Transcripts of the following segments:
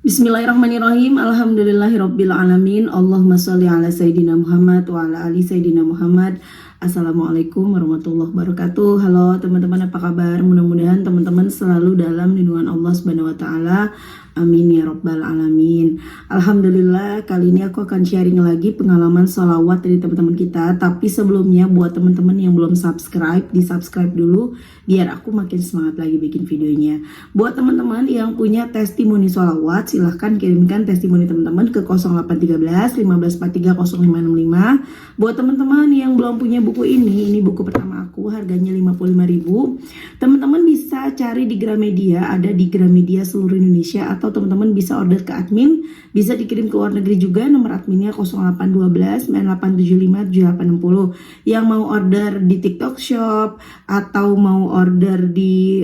Bismillahirrahmanirrahim. Alhamdulillahirabbil alamin. Allahumma shalli ala sayidina Muhammad wa ala ali sayidina Muhammad. Assalamualaikum warahmatullahi wabarakatuh. Halo teman-teman, apa kabar? Mudah-mudahan teman-teman selalu dalam lindungan Allah Subhanahu wa taala. Amin ya rabbal alamin. Alhamdulillah, kali ini aku akan sharing lagi pengalaman sholawat dari teman-teman kita. Tapi sebelumnya buat teman-teman yang belum subscribe, di subscribe dulu biar aku makin semangat lagi bikin videonya. Buat teman-teman yang punya testimoni sholawat, silahkan kirimkan testimoni teman-teman ke 0813 1543 0565. Buat teman-teman yang belum punya buku ini buku pertama aku, harganya 55.000. Teman-teman bisa cari di Gramedia, ada di Gramedia seluruh Indonesia, atau teman-teman bisa order ke admin, bisa dikirim ke luar negeri juga. Nomor adminnya 0812 9875 7860. Yang mau order di TikTok Shop atau mau order di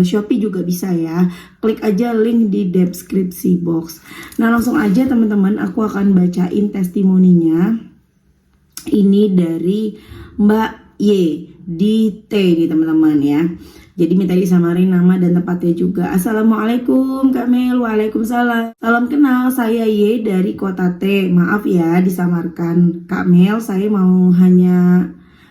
Shopee juga bisa ya. Klik aja link di deskripsi box. Nah, langsung aja teman-teman, aku akan bacain testimoninya. Ini dari Mbak Y di T nih teman-teman ya. Jadi minta disamarin nama dan tempatnya juga. Assalamualaikum Kak Mel. Waalaikumsalam. Salam kenal, saya Y dari kota T. Maaf ya disamarkan Kak Mel.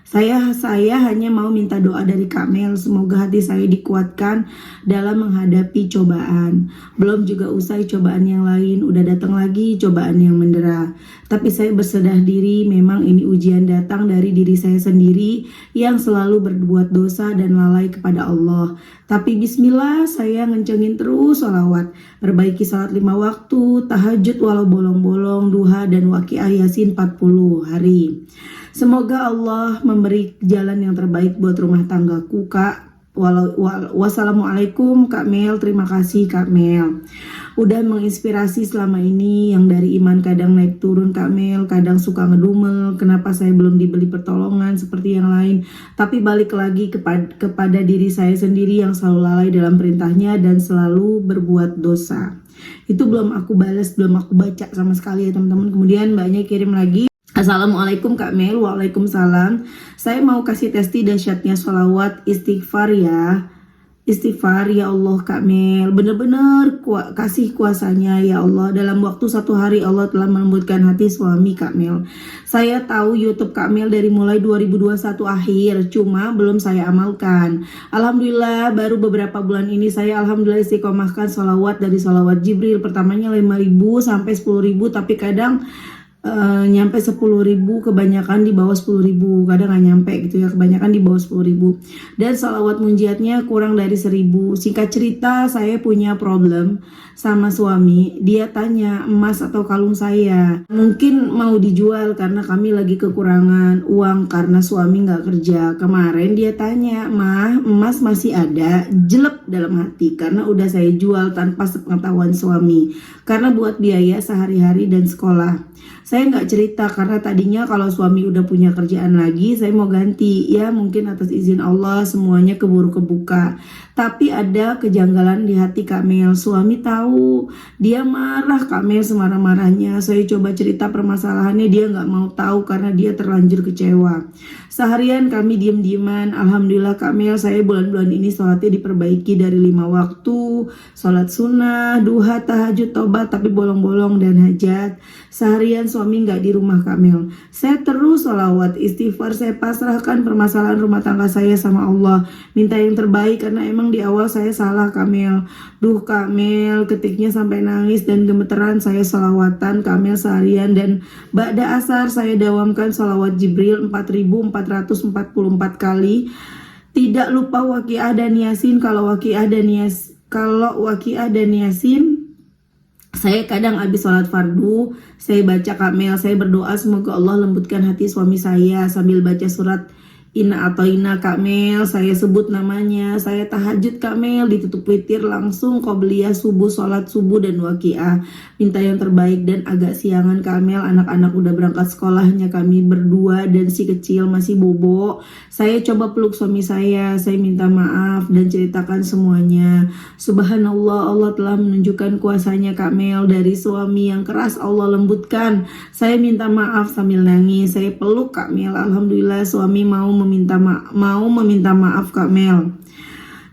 Saya hanya mau minta doa dari Kak Mel. Semoga hati saya dikuatkan dalam menghadapi cobaan. Belum juga usai cobaan yang lain, udah datang lagi cobaan yang mendera. Tapi saya berserah diri, memang ini ujian datang dari diri saya sendiri yang selalu berbuat dosa dan lalai kepada Allah. Tapi bismillah, saya ngencengin terus sholawat. Perbaiki salat 5 waktu, tahajud walau bolong-bolong, duha dan waqiah yasin 40 hari. Semoga Allah memberi jalan yang terbaik buat rumah tanggaku, Kak. Wassalamualaikum Kak Mel. Terima kasih Kak Mel. Udah menginspirasi selama ini, yang dari iman kadang naik turun Kak Mel, kadang suka ngedumel, kenapa saya belum dibeli pertolongan seperti yang lain. Tapi balik lagi kepada diri saya sendiri yang selalu lalai dalam perintahnya dan selalu berbuat dosa. Itu belum aku balas, belum aku baca sama sekali ya teman-teman. Kemudian mbaknya kirim lagi. Assalamualaikum Kak Mel. Waalaikumsalam. Saya mau kasih testi dahsyatnya sholawat istighfar ya. Istighfar ya Allah Kak Mel. Bener-bener kasih kuasanya ya Allah. Dalam waktu 1 hari Allah telah melembutkan hati suami Kak Mel. Saya tahu YouTube Kak Mel dari mulai 2021 akhir, cuma belum saya amalkan. Alhamdulillah baru beberapa bulan ini saya alhamdulillah istiqomahkan sholawat dari sholawat Jibril. Pertamanya 5.000 sampai 10.000, tapi kadang nyampe 10.000, kebanyakan di bawah 10.000, kadang nggak nyampe gitu ya, kebanyakan di bawah 10.000. Dan salawat munjiatnya kurang dari 1.000. Singkat cerita, saya punya problem sama suami. Dia tanya emas atau kalung saya mungkin mau dijual karena kami lagi kekurangan uang karena suami nggak kerja. Kemarin dia tanya, mah emas masih ada? Jelek dalam hati karena udah saya jual tanpa sepengetahuan suami karena buat biaya sehari-hari dan sekolah. Saya nggak cerita karena tadinya kalau suami udah punya kerjaan lagi saya mau ganti ya, mungkin atas izin Allah semuanya keburu kebuka. Tapi ada kejanggalan di hati Kak Mel. Suami tahu, dia marah Kak Mel, semarah-marahnya. Saya coba cerita permasalahannya, dia nggak mau tahu karena dia terlanjur kecewa. Seharian kami diem-dieman. Alhamdulillah Kak Mel, saya bulan-bulan ini sholatnya diperbaiki dari 5 waktu, sholat sunnah, duha, tahajud, tobat, tapi bolong-bolong dan hajat. Seharian suami nggak di rumah Kak Mel. Saya terus sholawat, istighfar, saya pasrahkan permasalahan rumah tangga saya sama Allah. Minta yang terbaik karena emang di awal saya salah Kak Mel. Duh Kak Mel, ketiknya sampai nangis dan gemeteran. Saya sholawatan Kak Mel seharian dan ba'da asar saya dawamkan sholawat Jibril 4.444 kali. Tidak lupa waqiah dan yasin. Kalau waqiah dan yasin saya kadang habis sholat fardu, saya baca Kak Mel, saya berdoa semoga Allah lembutkan hati suami saya sambil baca surat Inna atau Inna Kak Mel, saya sebut namanya. Saya tahajud Kak Mel, ditutup witir langsung qobliyah subuh, sholat subuh dan waqiah. Minta yang terbaik dan agak siangan Kak Mel, anak-anak udah berangkat sekolahnya, kami berdua dan si kecil masih bobo. Saya coba peluk suami saya minta maaf dan ceritakan semuanya. Subhanallah, Allah telah menunjukkan kuasanya Kak Mel. Dari suami yang keras Allah lembutkan. Saya minta maaf sambil nangis. Saya peluk Kak Mel. Alhamdulillah suami mau meminta maaf Kak Mel.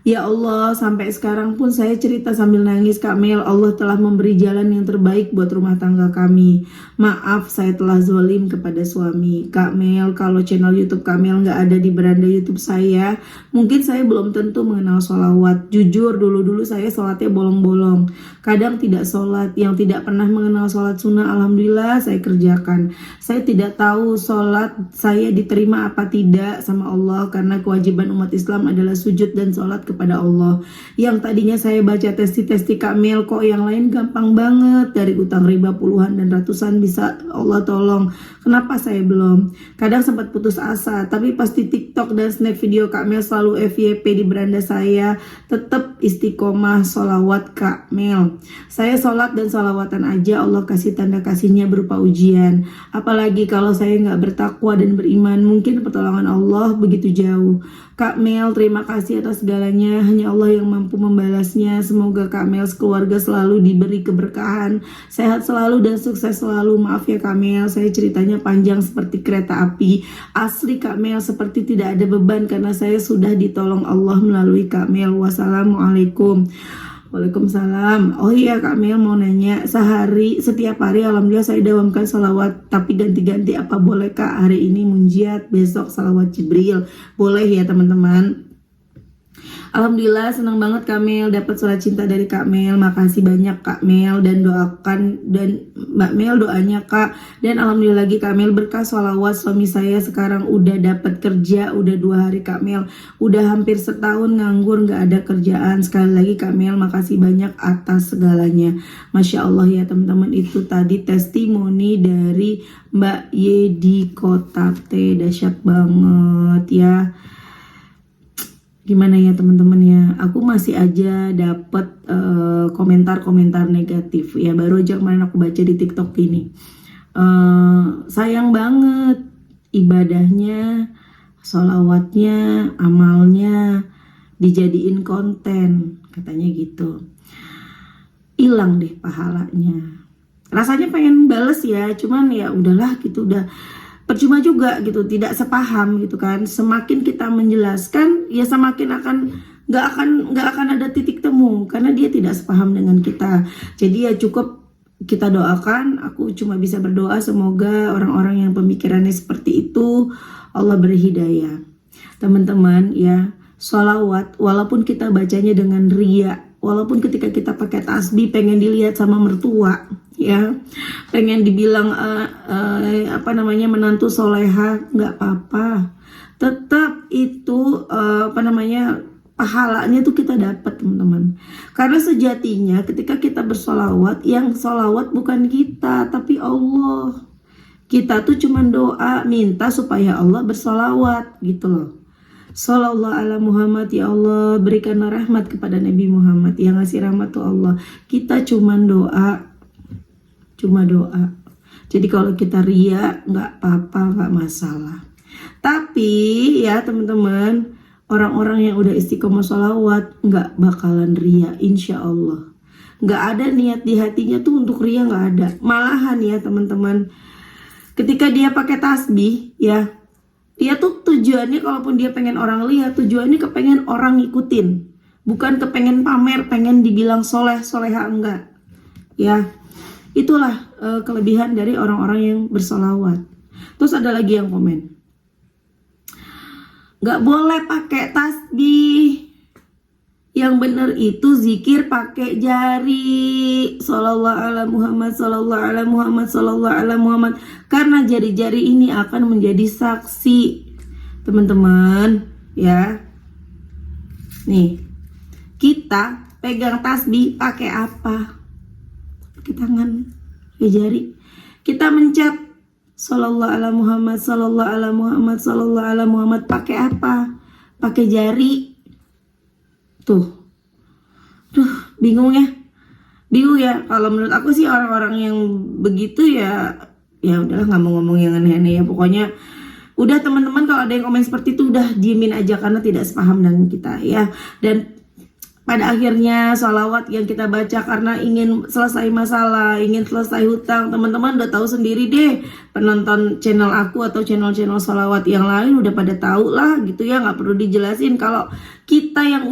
Ya Allah, sampai sekarang pun saya cerita sambil nangis, Kak Mel. Allah telah memberi jalan yang terbaik buat rumah tangga kami. Maaf, saya telah zalim kepada suami. Kak Mel, kalau channel YouTube Kak Mel nggak ada di beranda YouTube saya, mungkin saya belum tentu mengenal sholawat. Jujur, dulu-dulu saya sholatnya bolong-bolong. Kadang tidak sholat, yang tidak pernah mengenal sholat sunnah, alhamdulillah saya kerjakan. Saya tidak tahu sholat saya diterima apa tidak sama Allah, karena kewajiban umat Islam adalah sujud dan sholat kepada Allah. Yang tadinya saya baca testi-testi Kak Mel, kok yang lain gampang banget, dari utang riba puluhan dan ratusan bisa Allah tolong. Kenapa saya belum? Kadang sempat putus asa, tapi pasti TikTok dan snap video Kak Mel selalu FYP di beranda saya. Tetap istiqomah sholawat Kak Mel. Saya sholat dan sholawatan aja Allah kasih tanda kasihnya berupa ujian. Apalagi kalau saya nggak bertakwa dan beriman, mungkin pertolongan Allah begitu jauh. Kak Mel, terima kasih atas segalanya. Hanya Allah yang mampu membalasnya. Semoga Kak Mel sekeluarga selalu diberi keberkahan, sehat selalu dan sukses selalu. Maaf ya Kak Mel, saya ceritanya panjang seperti kereta api. Asli Kak Mel, seperti tidak ada beban karena saya sudah ditolong Allah melalui Kak Mel. Wassalamualaikum. Waalaikumsalam. Oh iya Kak Mel mau nanya, setiap hari alhamdulillah saya dawamkan salawat, tapi ganti-ganti apa boleh Kak? Hari ini munjiat, besok salawat Jibril. Boleh ya teman-teman. Alhamdulillah senang banget Kak Mel dapat surat cinta dari Kak Mel. Makasih banyak Kak Mel, dan doakan dan Mbak Mel doanya Kak. Dan alhamdulillah lagi Kak Mel, berkah sholawat suami saya sekarang udah dapat kerja, udah 2 hari Kak Mel. Udah hampir setahun nganggur gak ada kerjaan. Sekali lagi Kak Mel makasih banyak atas segalanya. Masya Allah ya teman-teman, itu tadi testimoni dari Mbak Ye di Kota T. Dahsyat banget ya. Gimana ya teman-teman ya, aku masih aja dapet komentar-komentar negatif ya. Baru aja kemarin aku baca di TikTok ini, sayang banget ibadahnya, sholawatnya, amalnya dijadiin konten, katanya gitu. Hilang deh pahalanya. Rasanya pengen bales ya, cuman ya udahlah gitu, udah percuma juga gitu, tidak sepaham gitu kan. Semakin kita menjelaskan ya semakin nggak akan ada titik temu, karena dia tidak sepaham dengan kita. Jadi ya cukup kita doakan. Aku cuma bisa berdoa semoga orang-orang yang pemikirannya seperti itu Allah beri hidayah. Teman-teman ya, sholawat walaupun kita bacanya dengan ria, walaupun ketika kita pakai tasbih pengen dilihat sama mertua ya, pengen dibilang menantu soleha, nggak apa-apa, tetap itu pahalanya tuh kita dapat teman-teman. Karena sejatinya ketika kita bersolawat, yang solawat bukan kita tapi Allah. Kita tuh cuma doa minta supaya Allah bersolawat gitu loh. Sallallahu ala Muhammad, ya Allah berikanlah rahmat kepada Nabi Muhammad. Yang ngasih rahmat tuh Allah. Kita cuma doa. Jadi kalau kita ria nggak apa-apa, nggak masalah. Tapi ya teman-teman, orang-orang yang udah istiqomah sholawat nggak bakalan ria, insya Allah. Nggak ada niat di hatinya tuh untuk ria, nggak ada. Malahan ya teman-teman, ketika dia pakai tasbih ya, dia tuh tujuannya kalaupun dia pengen orang lihat, tujuannya kepengen orang ngikutin, bukan kepengen pamer, pengen dibilang soleh soleha, enggak ya. Itulah kelebihan dari orang-orang yang bersolawat. Terus ada lagi yang komen, nggak boleh pakai tasbih, yang bener itu zikir pakai jari. Sallallahu ala Muhammad, sallallahu ala Muhammad, sallallahu ala Muhammad. Karena jari-jari ini akan menjadi saksi teman-teman ya. Nih, kita pegang tasbih pakai apa? Pakai tangan, pakai jari. Kita mencet sallallahu ala Muhammad, sallallahu ala Muhammad, sallallahu ala Muhammad pakai apa? Pakai jari. Tuh. Bingung ya. Kalau menurut aku sih orang-orang yang begitu ya udahlah, nggak mau ngomong yang aneh-aneh ya. Pokoknya udah teman-teman, kalau ada yang komen seperti itu udah diemin aja karena tidak sepaham dengan kita ya. Dan pada akhirnya sholawat yang kita baca karena ingin selesai masalah, ingin selesai hutang. Teman-teman udah tahu sendiri deh, penonton channel aku atau channel-channel sholawat yang lain udah pada tahu lah gitu ya, nggak perlu dijelasin. Kalau kita yang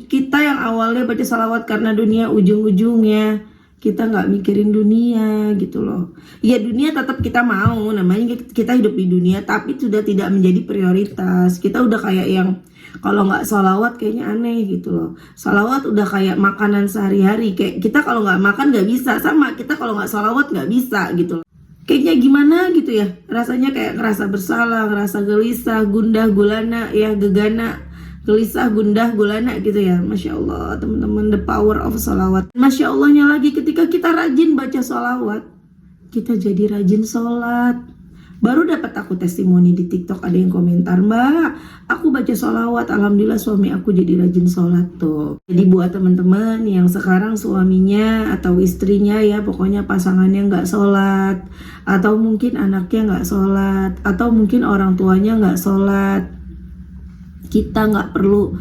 kita yang awalnya baca sholawat karena dunia, ujung-ujungnya kita nggak mikirin dunia gitu loh. Ya dunia tetap kita mau, namanya kita hidup di dunia, tapi sudah tidak menjadi prioritas. Kita udah kayak yang kalau nggak sholawat kayaknya aneh gitu loh. Sholawat udah kayak makanan sehari-hari. Kayak kita kalau nggak makan nggak bisa, sama kita kalau nggak sholawat nggak bisa gitu loh. Kayaknya gimana gitu ya. Rasanya kayak ngerasa bersalah, ngerasa gelisah, gundah, gulana, ya gegana. Gelisah, gundah, gulana gitu ya. Masya Allah teman-teman, the power of sholawat. Masya Allahnya lagi ketika kita rajin baca sholawat, kita jadi rajin sholat. Baru dapat aku testimoni di TikTok, ada yang komentar, "Mbak, aku baca sholawat, alhamdulillah suami aku jadi rajin sholat." Tuh. Jadi buat teman-teman yang sekarang suaminya atau istrinya ya, pokoknya pasangannya nggak sholat, atau mungkin anaknya nggak sholat, atau mungkin orang tuanya nggak sholat, kita nggak perlu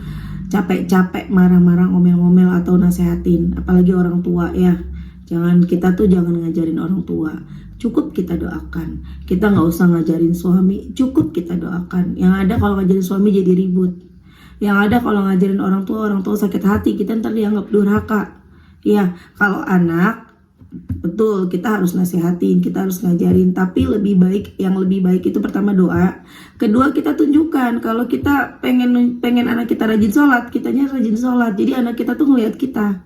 capek-capek marah-marah, ngomel-ngomel atau nasehatin, apalagi orang tua ya. Kita jangan ngajarin orang tua. Cukup kita doakan. Kita nggak usah ngajarin suami, cukup kita doakan. Yang ada kalau ngajarin suami jadi ribut. Yang ada kalau ngajarin orang tua sakit hati, kita ntar dianggap durhaka. Ya, kalau anak, betul kita harus nasihatin, kita harus ngajarin. Tapi yang lebih baik itu pertama doa. Kedua kita tunjukkan kalau kita pengen anak kita rajin sholat, kitanya rajin sholat. Jadi anak kita tuh ngeliat kita,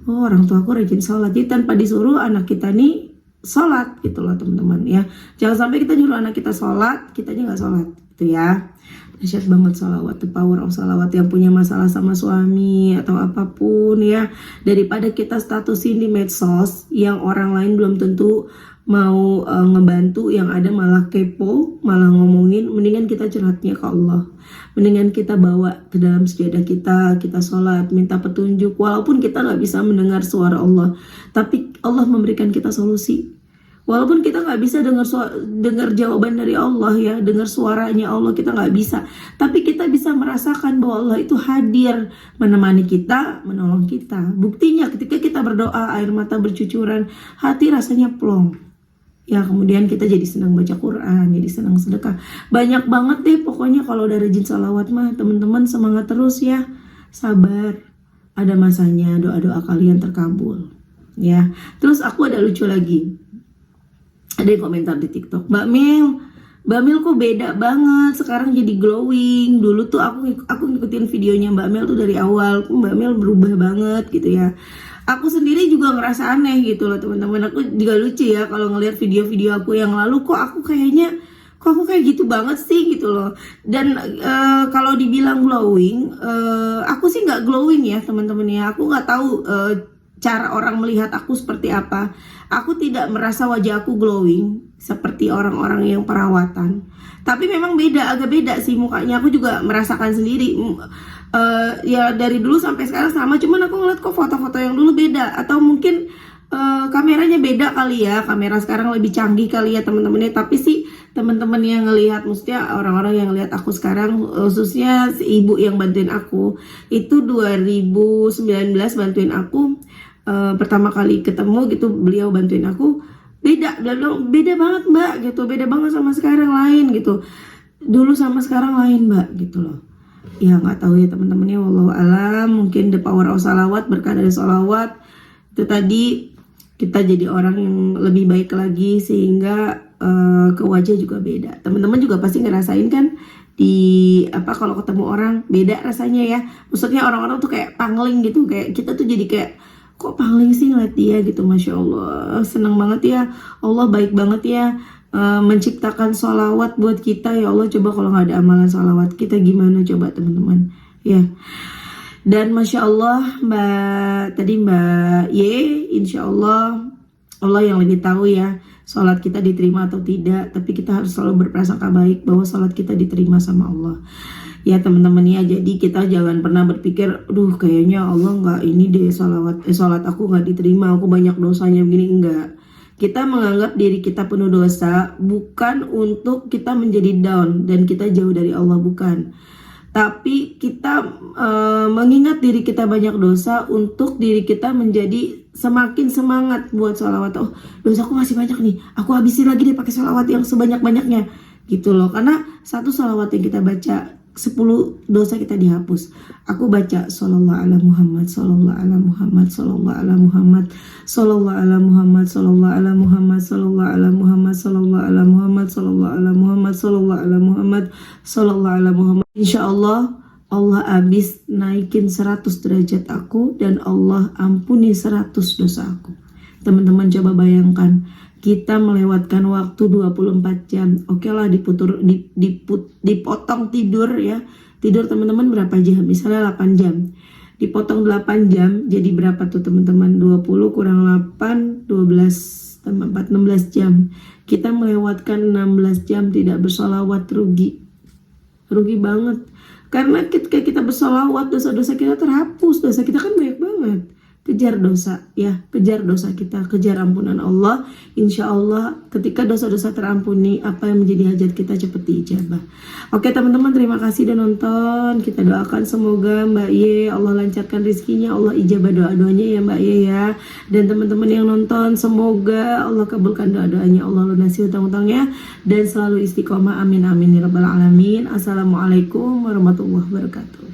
oh orang tua aku rajin sholat. Jadi tanpa disuruh anak kita nih sholat gitu loh teman-teman ya. Jangan sampai kita nyuruh anak kita sholat, kitanya nggak sholat gitu ya. Dahsyat banget sholawat, the power of sholawat. Yang punya masalah sama suami atau apapun ya, daripada kita statusin di medsos yang orang lain belum tentu mau ngebantu, yang ada malah kepo, malah ngomongin, mendingan kita curhatnya ke Allah. Mendingan kita bawa ke dalam sejadah kita sholat, minta petunjuk. Walaupun kita nggak bisa mendengar suara Allah, tapi Allah memberikan kita solusi. Walaupun kita nggak bisa dengar jawaban dari Allah ya, dengar suaranya Allah kita nggak bisa, tapi kita bisa merasakan bahwa Allah itu hadir, menemani kita, menolong kita. Buktinya ketika kita berdoa, air mata bercucuran, hati rasanya plong. Ya kemudian kita jadi senang baca Quran, jadi senang sedekah. Banyak banget deh pokoknya kalau udah rajin sholawat mah. Teman-teman semangat terus ya, sabar. Ada masanya doa-doa kalian terkabul. Ya, terus aku ada lucu lagi. Ada yang komentar di TikTok, Mbak Mil kok beda banget, sekarang jadi glowing. Dulu tuh aku ngikutin videonya Mbak Mil tuh dari awal, Mbak Mil berubah banget gitu ya. Aku sendiri juga ngerasa aneh gitu loh teman-teman. Aku juga lucu ya kalau ngelihat video-video aku yang lalu, kok aku kayak gitu banget sih gitu loh. Dan kalau dibilang glowing, aku sih nggak glowing ya teman-teman ya. Aku nggak tahu cara orang melihat aku seperti apa. Aku tidak merasa wajah aku glowing seperti orang-orang yang perawatan. Tapi memang agak beda sih mukanya. Aku juga merasakan sendiri. Ya dari dulu sampai sekarang sama. Cuman aku ngeliat kok foto-foto yang dulu beda. Atau mungkin kameranya beda kali ya. Kamera sekarang lebih canggih kali ya teman-temannya. Tapi sih teman-teman yang ngelihat, maksudnya orang-orang yang ngelihat aku sekarang, khususnya si ibu yang bantuin aku, itu 2019 bantuin aku. Pertama kali ketemu gitu, beliau bantuin aku, beda banget Mbak gitu, beda banget sama sekarang lain gitu, dulu sama sekarang lain Mbak gitu loh. Ya nggak tahu ya teman-temannya, wallahu alam. Mungkin the power of salawat, berkah dari salawat itu tadi kita jadi orang yang lebih baik lagi, sehingga ke wajah juga beda. Teman-teman juga pasti ngerasain kan kalau ketemu orang beda rasanya ya. Maksudnya orang-orang tuh kayak pangling gitu, kayak kita tuh jadi kayak, kok paling sih ngeliat dia gitu. Masya Allah, senang banget ya, Allah baik banget ya, menciptakan sholawat buat kita ya Allah. Coba kalau nggak ada amalan sholawat kita gimana coba teman-teman ya. Dan Masya Allah Mbak insya Allah yang lebih tahu ya sholat kita diterima atau tidak. Tapi kita harus selalu berprasangka baik bahwa sholat kita diterima sama Allah ya teman-teman ya. Jadi kita jangan pernah berpikir, duh kayaknya Allah nggak ini deh, sholat aku nggak diterima, aku banyak dosanya begini. Enggak. Kita menganggap diri kita penuh dosa bukan untuk kita menjadi down dan kita jauh dari Allah, bukan. Tapi kita mengingat diri kita banyak dosa untuk diri kita menjadi semakin semangat buat sholawat. Oh, dosaku masih banyak nih, aku habisin lagi deh pakai sholawat yang sebanyak-banyaknya gitu loh. Karena satu sholawat yang kita baca 10 dosa kita dihapus. Aku baca sallallahu ala Muhammad, sallallahu ala Muhammad, sallallahu ala Muhammad, sallallahu ala Muhammad, sallallahu ala Muhammad, sallallahu ala Muhammad, sallallahu ala Muhammad, sallallahu ala Muhammad, sallallahu ala Muhammad, sallallahu ala Muhammad. Insyaallah Allah habis naikin 100 derajat aku dan Allah ampuni 100 dosa aku. Teman-teman coba bayangkan, kita melewatkan waktu 24 jam. Oke lah dipotong tidur ya. Tidur teman-teman berapa jam? Misalnya 8 jam. Dipotong 8 jam jadi berapa tuh teman-teman? 20 kurang 8, 12 tambah 4, 16 jam. Kita melewatkan 16 jam tidak bersolawat, rugi. Rugi banget. Karena ketika kita bersolawat, dosa-dosa kita terhapus. Dosa kita kan banyak banget. Kejar dosa ya, kejar dosa kita, kejar ampunan Allah. Insya Allah ketika dosa-dosa terampuni, apa yang menjadi hajat kita cepat diijabah. Oke teman-teman, terima kasih udah nonton. Kita doakan semoga Mbak Ye Allah lancarkan rezekinya, Allah ijabah doa-doanya ya Mbak Ye ya. Dan teman-teman yang nonton, semoga Allah kabulkan doa-doanya, Allah lunasi utang-utangnya dan selalu istiqomah. Amin amin ya rabbal alamin. Assalamualaikum warahmatullahi wabarakatuh.